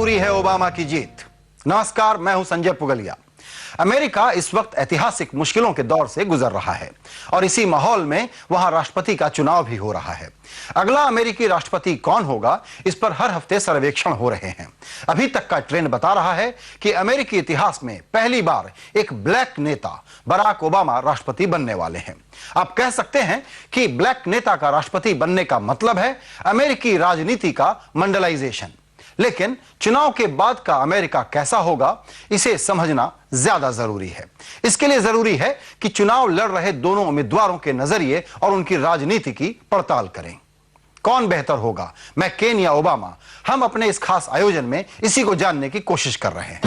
जरूरी है ओबामा की जीत। नमस्कार, मैं हूं संजय पुगलिया। अमेरिका इस वक्त ऐतिहासिक मुश्किलों के दौर से गुजर रहा है और इसी माहौल में वहां राष्ट्रपति का चुनाव भी हो रहा है। अगला अमेरिकी राष्ट्रपति कौन होगा, इस पर हर हफ्ते सर्वेक्षण हो रहे हैं। अभी तक का ट्रेंड बता रहा है कि अमेरिकी इतिहास में पहली बार एक ब्लैक नेता बराक ओबामा राष्ट्रपति बनने वाले हैं। आप कह सकते हैं कि ब्लैक नेता का राष्ट्रपति बनने का मतलब है अमेरिकी राजनीति का मंडलाइजेशन। लेकिन चुनाव के बाद का अमेरिका कैसा होगा, इसे समझना ज्यादा जरूरी है। इसके लिए जरूरी है कि चुनाव लड़ रहे दोनों उम्मीदवारों के नजरिए और उनकी राजनीति की पड़ताल करें। कौन बेहतर होगा, मैकेन या ओबामा? हम अपने इस खास आयोजन में इसी को जानने की कोशिश कर रहे हैं।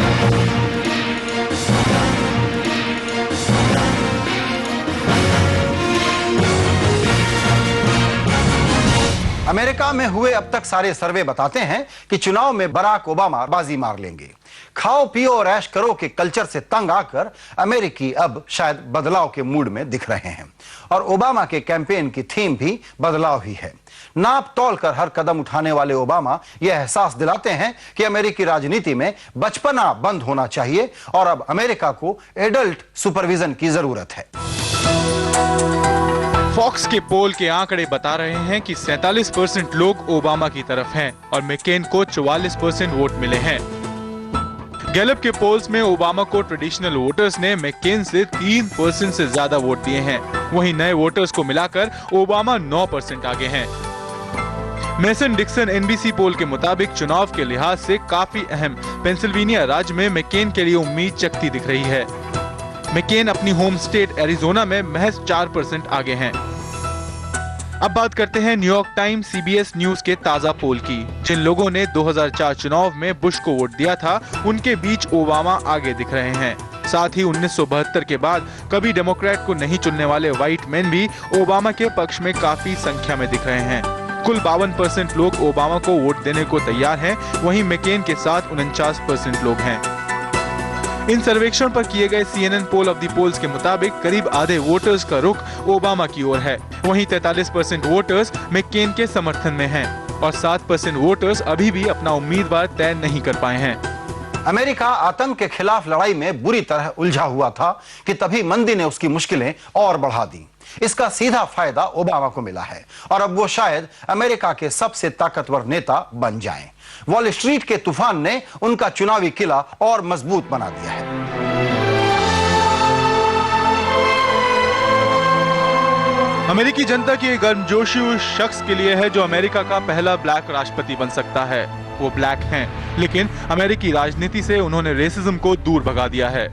अमेरिका में हुए अब तक सारे सर्वे बताते हैं कि चुनाव में बराक ओबामा बाजी मार लेंगे। खाओ पियो और ऐश करो के कल्चर से तंग आकर अमेरिकी अब शायद बदलाव के मूड में दिख रहे हैं और ओबामा के कैंपेन की थीम भी बदलाव ही है। नाप तोल कर हर कदम उठाने वाले ओबामा यह एहसास दिलाते हैं कि अमेरिकी राजनीति में बचपना बंद होना चाहिए और अब अमेरिका को एडल्ट सुपरविजन की जरूरत है। फॉक्स के पोल के आंकड़े बता रहे हैं कि 47% लोग ओबामा की तरफ हैं और मैकेन को 44% वोट मिले हैं। गैलप के पोल्स में ओबामा को ट्रेडिशनल वोटर्स ने मैकेन से 3% से ज्यादा वोट दिए हैं। वहीं नए वोटर्स को मिलाकर ओबामा 9% आगे हैं। मेसन डिक्सन एनबीसी पोल के मुताबिक चुनाव के लिहाज से काफी अहम पेंसिल्वेनिया राज्य में मैकेन के लिए उम्मीद चकती दिख रही है। मैकेन अपनी होम स्टेट एरिजोना में महज 4% आगे हैं। अब बात करते हैं न्यूयॉर्क टाइम्स सीबीएस न्यूज के ताजा पोल की। जिन लोगों ने 2004 चुनाव में बुश को वोट दिया था, उनके बीच ओबामा आगे दिख रहे हैं। साथ ही 1972 के बाद कभी डेमोक्रेट को नहीं चुनने वाले व्हाइट मैन भी ओबामा के पक्ष में काफी संख्या में दिख रहे हैं। कुल 52% लोग ओबामा को वोट देने को तैयार हैं, वहीं मैकेन के साथ 49% लोग हैं। इन सर्वेक्षण पर किए गए CNN poll of the polls के मुताबिक करीब आधे वोटर्स का रुख ओबामा की ओर है। वहीं 43% वोटर्स मैकेन के समर्थन में हैं और 7% वोटर्स अभी भी अपना उम्मीदवार तय नहीं कर पाए हैं। अमेरिका आतंक के खिलाफ लड़ाई में बुरी तरह उलझा हुआ था कि तभी मंदी ने उसकी मुश्किलें और बढ़ा दी। इसका सीधा फायदा ओबामा को मिला है और अब वो शायद अमेरिका के सबसे ताकतवर नेता बन जाएं। वॉल स्ट्रीट के तूफान ने उनका चुनावी किला और मजबूत बना दिया है। अमेरिकी जनता की एक गर्मजोशी उस शख्स के लिए है जो अमेरिका का पहला ब्लैक राष्ट्रपति बन सकता है। वो ब्लैक हैं, लेकिन अमेरिकी राजनीति से उन्होंने रेसिज्म को दूर भगा दिया है।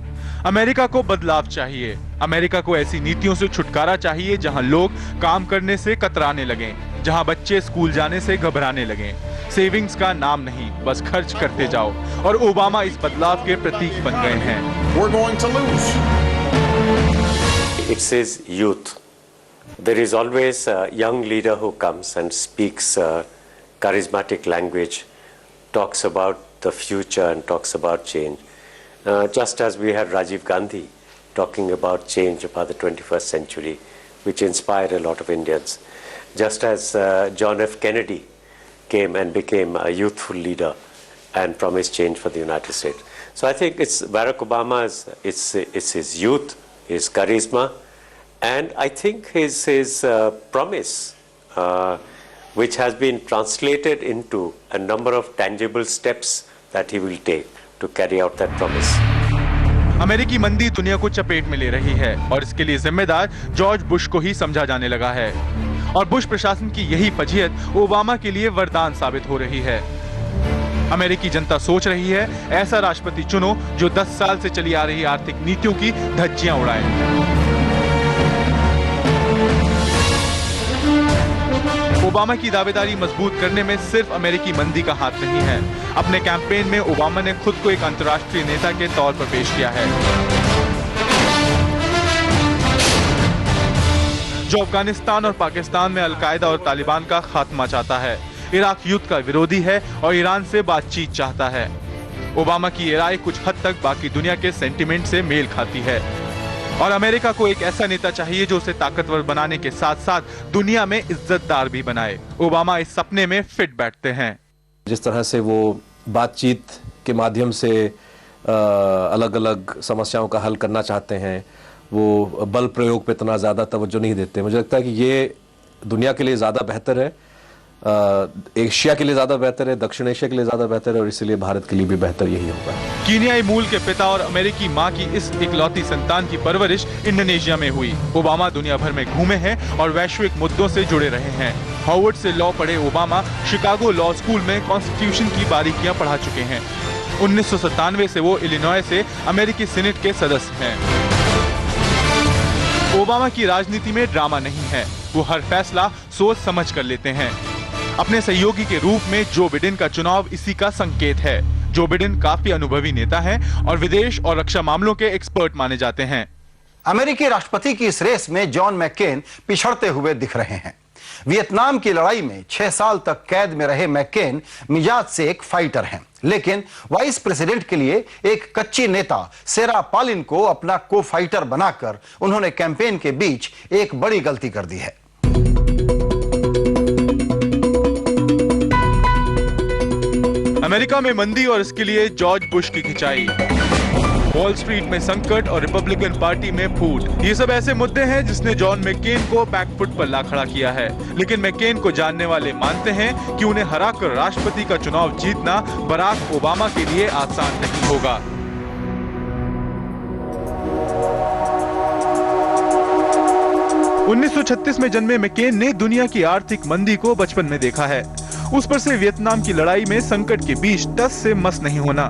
अमेरिका को बदलाव चाहिए। अमेरिका को ऐसी नीतियों से छुटकारा चाहिए जहां लोग काम करने से कतराने लगें, जहां बच्चे स्कूल जाने से घबराने लगें। सेविंग्स का नाम नहीं, बस खर्च करते जाओ। और ओबामा इस बदलाव के प्रतीक बन गए हैं। We're going to lose. It says youth. There is always a young leader who comes and speaks charismatic language, talks about the future and talks about change. Just as we had Rajiv Gandhi talking about change about the 21st century, which inspired a lot of Indians. Just as John F. Kennedy came and became a youthful leader and promised change for the United States. So I think it's Barack Obama's, it's his youth, his charisma, and I think his promise, which has been translated into a number of tangible steps that he will take to carry out that promise. अमेरिकी मंदी दुनिया को चपेट में ले रही है और इसके लिए जिम्मेदार जॉर्ज बुश को ही समझा जाने लगा है और बुश प्रशासन की यही फजीहत ओबामा के लिए वरदान साबित हो रही है। अमेरिकी जनता सोच रही है, ऐसा राष्ट्रपति चुनो जो 10 साल से चली आ रही आर्थिक नीतियों की धज्जियां उड़ाए। ओबामा की दावेदारी मजबूत करने में सिर्फ अमेरिकी मंदी का हाथ नहीं है। अपने कैंपेन में ओबामा ने खुद को एक अंतर्राष्ट्रीय नेता के तौर पर पेश किया है, जो अफगानिस्तान और पाकिस्तान में अलकायदा और तालिबान का खात्मा चाहता है, इराक युद्ध का विरोधी है और ईरान से बातचीत चाहता है। ओबामा की ये राय कुछ हद तक बाकी दुनिया के सेंटिमेंट से मेल खाती है और अमेरिका को एक ऐसा नेता चाहिए जो उसे ताकतवर बनाने के साथ साथ दुनिया में इज्जतदार भी बनाए। ओबामा इस सपने में फिट बैठते हैं। जिस तरह से वो बातचीत के माध्यम से अलग अलग समस्याओं का हल करना चाहते हैं, वो बल प्रयोग पे इतना ज़्यादा तवज्जो नहीं देते। मुझे लगता है कि ये दुनिया के लिए ज़्यादा बेहतर है, एशिया के लिए ज़्यादा बेहतर है, दक्षिण एशिया के लिए ज़्यादा बेहतर है, और इसलिए भारत के लिए भी बेहतर यही होगा। कीनियाई मूल के पिता और अमेरिकी मां की इस इकलौती संतान की परवरिश इंडोनेशिया में हुई। ओबामा दुनिया भर में घूमे हैं और वैश्विक मुद्दों से जुड़े रहे हैं। हार्वर्ड से लॉ पढ़े ओबामा शिकागो लॉ स्कूल में कॉन्स्टिट्यूशन की बारीकियां पढ़ा चुके हैं। 1997 से वो इलिनॉय से अमेरिकी सीनेट के सदस्य हैं। ओबामा की राजनीति में ड्रामा नहीं है, वो हर फैसला सोच समझ कर लेते हैं। अपने सहयोगी के रूप में जो बिडेन का चुनाव इसी का संकेत है। जो बिडेन काफी अनुभवी नेता हैं और विदेश और रक्षा मामलों के एक्सपर्ट माने जाते हैं। अमेरिकी राष्ट्रपति की इस रेस में जॉन मैकेन पिछड़ते हुए दिख रहे हैं। वियतनाम की लड़ाई में 6 साल तक कैद में रहे मैकेन मिजाज से एक फाइटर हैं, लेकिन वाइस प्रेसिडेंट के लिए एक कच्ची नेता सेरा पालिन को अपना को फाइटर बनाकर उन्होंने कैंपेन के बीच एक बड़ी गलती कर दी है। अमेरिका में मंदी और इसके लिए जॉर्ज बुश की खिंचाई, वॉल स्ट्रीट में संकट और रिपब्लिकन पार्टी में फूट, ये सब ऐसे मुद्दे हैं जिसने जॉन मैकेन को बैकफुट पर ला खड़ा किया है। लेकिन मैकेन को जानने वाले मानते हैं कि उन्हें हराकर राष्ट्रपति का चुनाव जीतना बराक ओबामा के लिए आसान नहीं होगा। (1936) में जन्मे मैकेन ने दुनिया की आर्थिक मंदी को बचपन में देखा है। उस पर से वियतनाम की लड़ाई में संकट के बीच टस से मस नहीं होना,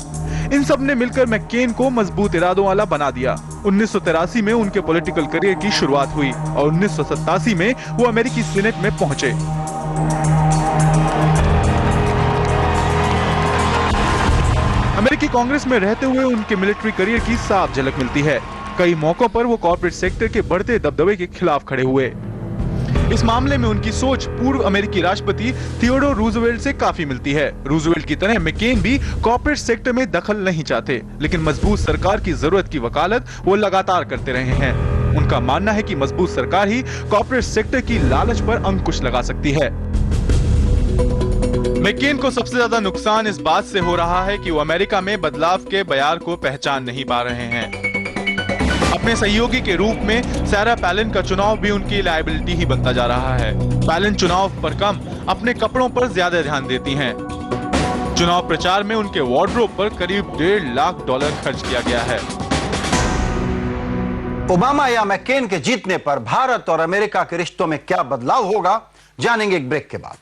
इन सब ने मिलकर मैकेन को मजबूत इरादों वाला बना दिया। 1983 में उनके पॉलिटिकल करियर की शुरुआत हुई और 1987 में वो अमेरिकी सीनेट में पहुंचे। अमेरिकी कांग्रेस में रहते हुए उनके मिलिट्री करियर की साफ झलक मिलती है। कई मौकों पर वो कॉर्पोरेट सेक्टर के बढ़ते दबदबे के खिलाफ खड़े हुए। इस मामले में उनकी सोच पूर्व अमेरिकी राष्ट्रपति थियोडोर रूजवेल्ट से काफी मिलती है। रूजवेल्ट की तरह मैकेन भी कॉर्पोरेट सेक्टर में दखल नहीं चाहते, लेकिन मजबूत सरकार की जरूरत की वकालत वो लगातार करते रहे हैं। उनका मानना है कि मजबूत सरकार ही कॉर्पोरेट सेक्टर की लालच पर अंकुश लगा सकती है। मैकेन को सबसे ज्यादा नुकसान इस बात से हो रहा है कि वो अमेरिका में बदलाव के बयार को पहचान नहीं पा रहे हैं। अपने सहयोगी के रूप में सेरा पैलिन का चुनाव भी उनकी लायबिलिटी ही बनता जा रहा है। पैलिन चुनाव पर कम, अपने कपड़ों पर ज्यादा ध्यान देती हैं। चुनाव प्रचार में उनके वार्डरोब पर करीब $1.5 लाख खर्च किया गया है। ओबामा या मैकेन के जीतने पर भारत और अमेरिका के रिश्तों में क्या बदलाव होगा, जानेंगे एक ब्रेक के बाद।